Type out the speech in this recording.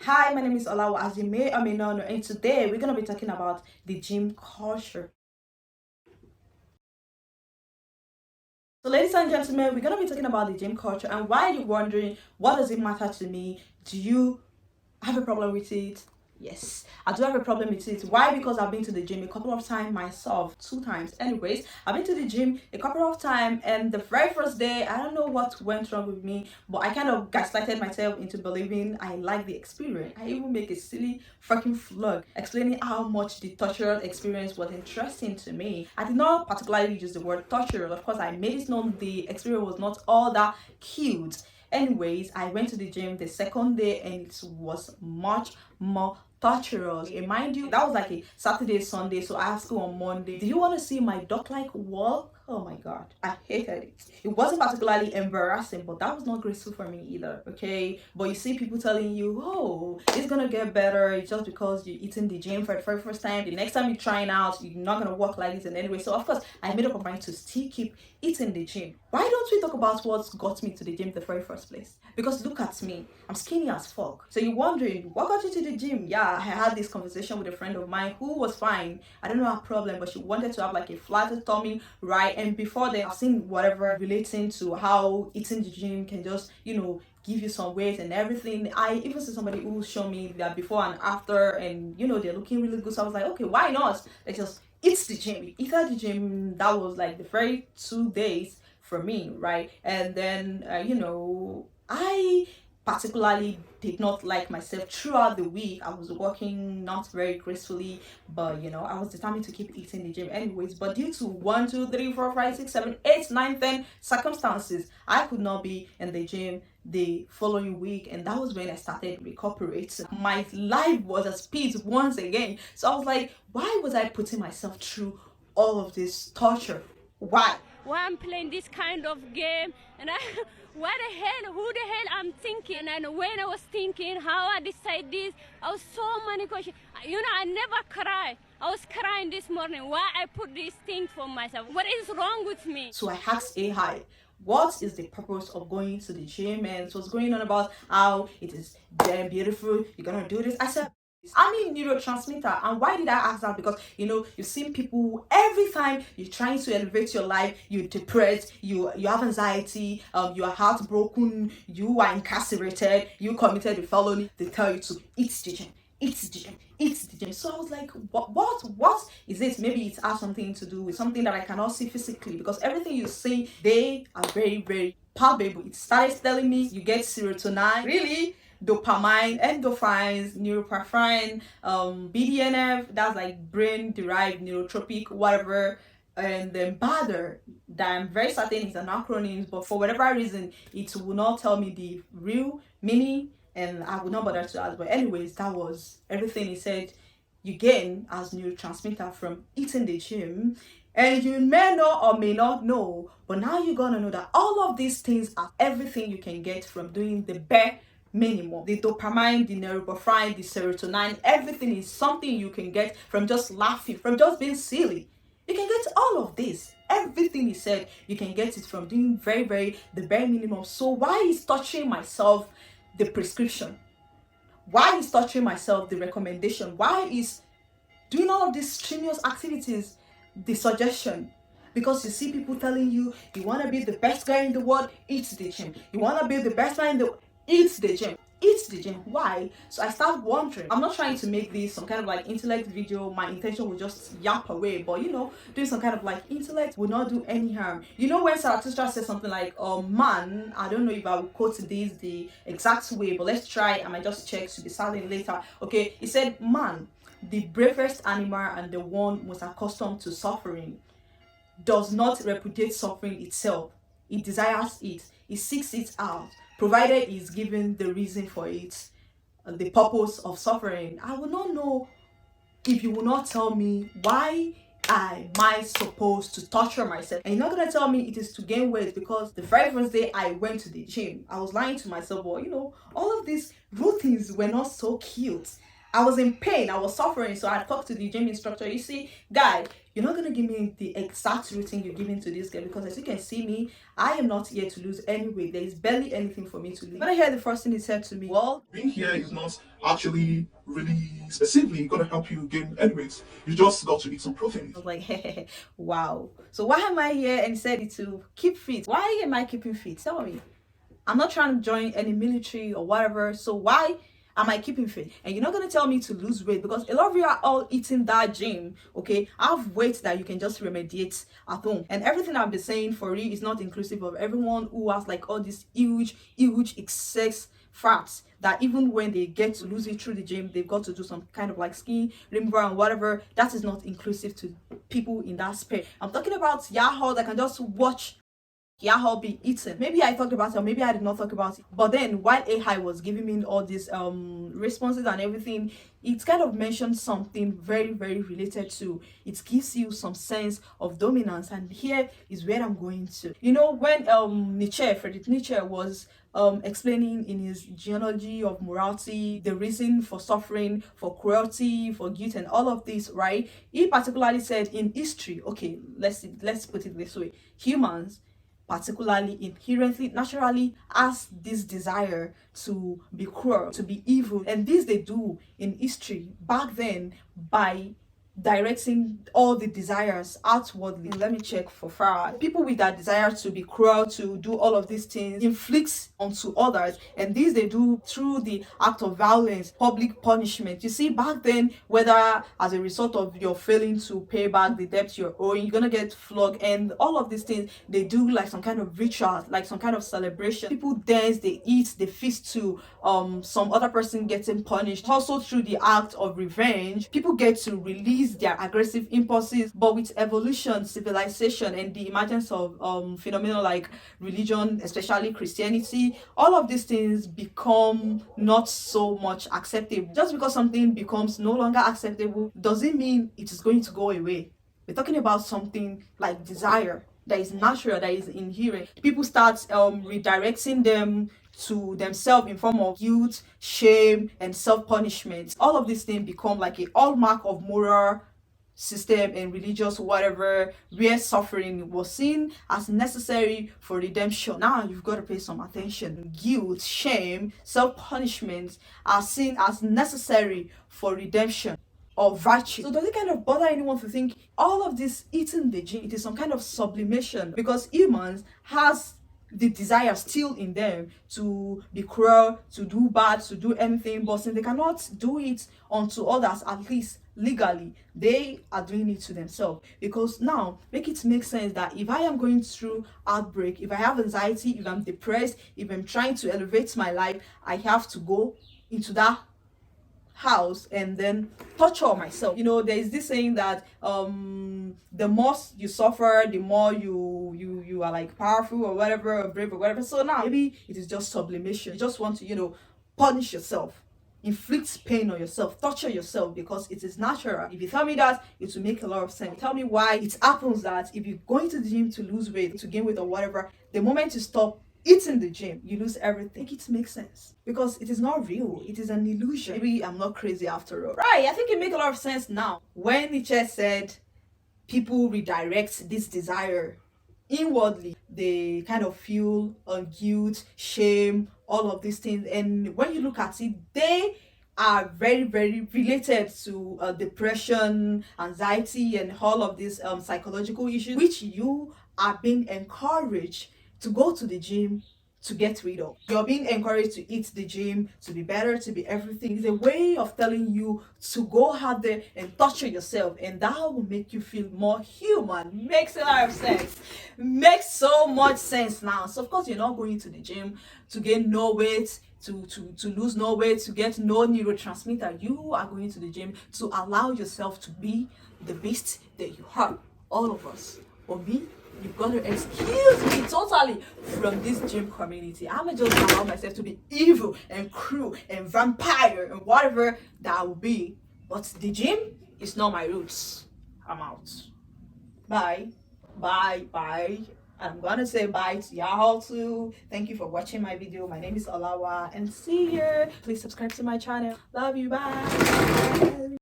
Hi, my name is Olawa, as you may or may not know, and today we're going to be talking about the gym culture. So, ladies and gentlemen, we're going to be talking about the gym culture. And why you're wondering, what does it matter to me? Do you have a problem with it? Yes, I do have a problem with it. Why? Because I've been to the gym a couple of times myself, 2 times. Anyways, I've been to the gym a couple of times, and the very first day, I don't know what went wrong with me, but I kind of gaslighted myself into believing I like the experience. I even make a silly fucking vlog explaining how much the torture experience was interesting to me. I did not particularly use the word torture. Of course, I made it known the experience was not all that cute. Anyways, I went to the gym the second day and it was much more torturous. And mind you, that was like a Saturday, Sunday, so I have school on Monday. Do you want to see my duck-like walk? Oh my god, I hated it. It wasn't particularly embarrassing, but that was not graceful for me either. Okay, but you see people telling you, oh, it's gonna get better just because you're eating the gym for the very first time. The next time you're trying out, you're not gonna walk like this. And anyway, so of course, I made up my mind to still keep eating the gym. Why don't we talk about what got me to the gym in the very first place? Because look at me, I'm skinny as fuck. So you're wondering, what got you to the gym? Yeah, I had this conversation with a friend of mine who was fine. I don't know her problem, but she wanted to have like a flatter tummy, right? And before then, I've seen whatever relating to how eating the gym can just, give you some weight and everything. I even see somebody who showed me that before and after, and they're looking really good. So I was like, okay, why not? Let's just eat the gym. Eat at the gym. That was like the very 2 days for me, right? And then, I particularly did not like myself throughout the week. I was working not very gracefully, but I was determined to keep eating the gym anyways. But due to 1, 2, 3, 4, 5, 6, 7, 8, 9, 10 circumstances, I could not be in the gym the following week, and that was when I started recuperating. My life was at speed once again. So I was like, why was I putting myself through all of this torture? Why I'm playing this kind of game, and who the hell I'm thinking. And when I was thinking how I decide this, I was so many questions. I never cry. I was crying this morning. Why I put these things for myself? What is wrong with me? So I asked AI, what is the purpose of going to the gym, and what's going on about how it is damn beautiful, you're gonna do this? I said, I mean neurotransmitter. And why did I ask that? Because you've seen people, every time you're trying to elevate your life, you're depressed, you have anxiety, you are heartbroken, you are incarcerated, you committed a felony, they tell you to eat the gym, eat the gym, eat the gym. So I was like, what is it? Maybe it has something to do with something that I cannot see physically, because everything you see, they are very, very palpable. It started telling me you get serotonin, really, dopamine, endorphins, neuropaphrine, BDNF, that's like brain derived neurotropic, whatever, and then BADR, that I'm very certain is an acronym, but for whatever reason, it will not tell me the real meaning, and I would not bother to ask. But anyways, that was everything he said you gain as neurotransmitter from eating the gym. And you may know or may not know, but now you're gonna know that all of these things are everything you can get from doing the bare minimum. The dopamine, the neurotransmitter, the serotonin, everything is something you can get from just laughing, from just being silly. You can get all of this. Everything he said, you can get it from doing very, very the bare minimum. So why is touching myself the prescription? Why is touching myself the recommendation? Why is doing all of these strenuous activities the suggestion? Because you see people telling you, you want to be the best guy in the world, eat the gym. You want to be the best guy in the eat the gym. Eat the gym. Why? So I start wondering. I'm not trying to make this some kind of like intellect video. My intention was just yap away, but doing some kind of like intellect will not do any harm. When Zarathustra said something like, man, I don't know if I will quote this the exact way, but let's try. I might just check to be silent later. Okay, he said, man, the bravest animal and the one most accustomed to suffering, does not repudiate suffering itself. It desires it. It seeks it out, provided it is given the reason for it, the purpose of suffering. I will not know if you will not tell me why am I supposed to torture myself. And you're not gonna tell me it is to gain weight, because the very first day I went to the gym, I was lying to myself. Well, all of these routines were not so cute. I was in pain, I was suffering, so I talked to the gym instructor. You see, guy, you're not gonna give me the exact routine you're giving to this girl, because as you can see me, I am not here to lose any weight. There is barely anything for me to lose. When I heard the first thing he said to me, well, being here is not actually really specifically gonna help you gain any weight. You just got to eat some protein. I was like, wow. So why am I here? And he said it to keep fit. Why am I keeping fit? Tell me. I'm not trying to join any military or whatever. So why am I keeping fit? And you're not gonna tell me to lose weight, because a lot of you are all eating that gym. Okay, I have weight that you can just remediate at home. And everything I've been saying for you is not inclusive of everyone who has like all these huge excess fats that even when they get to lose it through the gym, they've got to do some kind of like skin removal and whatever. That is not inclusive to people in that space. I'm talking about Yahoo that can just watch Yahoo be eaten. Maybe I talked about it, or maybe I did not talk about it. But then while AI was giving me all these responses and everything, it kind of mentioned something very related to it. Gives you some sense of dominance, and here is where I'm going to. You know, when Friedrich Nietzsche was explaining in his genealogy of morality the reason for suffering, for cruelty, for guilt, and all of this, right? He particularly said in history, okay, let's put it this way: humans, particularly inherently, naturally, has this desire to be cruel, to be evil. And this they do in history back then by directing all the desires outwardly. Let me check for Farah. People with that desire to be cruel, to do all of these things, inflicts onto others, and this they do through the act of violence, public punishment. You see, back then, whether as a result of your failing to pay back the debt you're owing, you're gonna get flogged, and all of these things they do like some kind of ritual, like some kind of celebration. People dance, they eat, they feast to some other person getting punished. Also through the act of revenge, people get to release their aggressive impulses. But with evolution, civilization, and the emergence of phenomena like religion, especially Christianity, all of these things become not so much acceptable. Just because something becomes no longer acceptable doesn't mean it is going to go away. We're talking about something like desire that is natural, that is inherent. People start redirecting them to themselves in form of guilt, shame, and self-punishment. All of these things become like a hallmark of moral system and religious whatever, where suffering was seen as necessary for redemption. Now you've got to pay some attention. Guilt, shame, self-punishment are seen as necessary for redemption or virtue. So does it kind of bother anyone to think all of this eating the gene, it is some kind of sublimation? Because humans has the desire still in them to be cruel, to do bad, to do anything, but since they cannot do it unto others, at least legally, they are doing it to themselves. Because now, make it make sense that if I am going through outbreak, if I have anxiety, if I'm depressed, if I'm trying to elevate my life, I have to go into that house and then torture myself. You know, there is this saying that the more you suffer, the more you are like powerful or whatever, or brave or whatever. So now maybe it is just sublimation. You just want to, you know, punish yourself, inflict pain on yourself, torture yourself, because it is natural. If you tell me that, it will make a lot of sense. Tell me why it happens that if you're going to the gym to lose weight, to gain weight or whatever, the moment you stop eating the gym, you lose everything. It makes sense because it is not real. It is an illusion. Maybe I'm not crazy after all. Right, I think it makes a lot of sense now. When Nietzsche said people redirect this desire inwardly, they kind of feel guilt, shame, all of these things. And when you look at it, they are very related to depression, anxiety, and all of these psychological issues, which you are being encouraged to go to the gym to get rid of. You're being encouraged to eat the gym, to be better, to be everything. It's a way of telling you to go out there and torture yourself, and that will make you feel more human. Makes a lot of sense. Makes so much sense now. So of course you're not going to the gym to gain no weight, to lose no weight, to get no neurotransmitter. You are going to the gym to allow yourself to be the beast that you are. All of us. Or me, you've got to excuse me totally from this gym community. I'm just allow myself to be evil and cruel and vampire and whatever that will be. But the gym is not my roots. I'm out. Bye. Bye. I'm gonna say bye to y'all too. Thank you for watching my video. My name is Olawa, and see you. Please subscribe to my channel. Love you. Bye.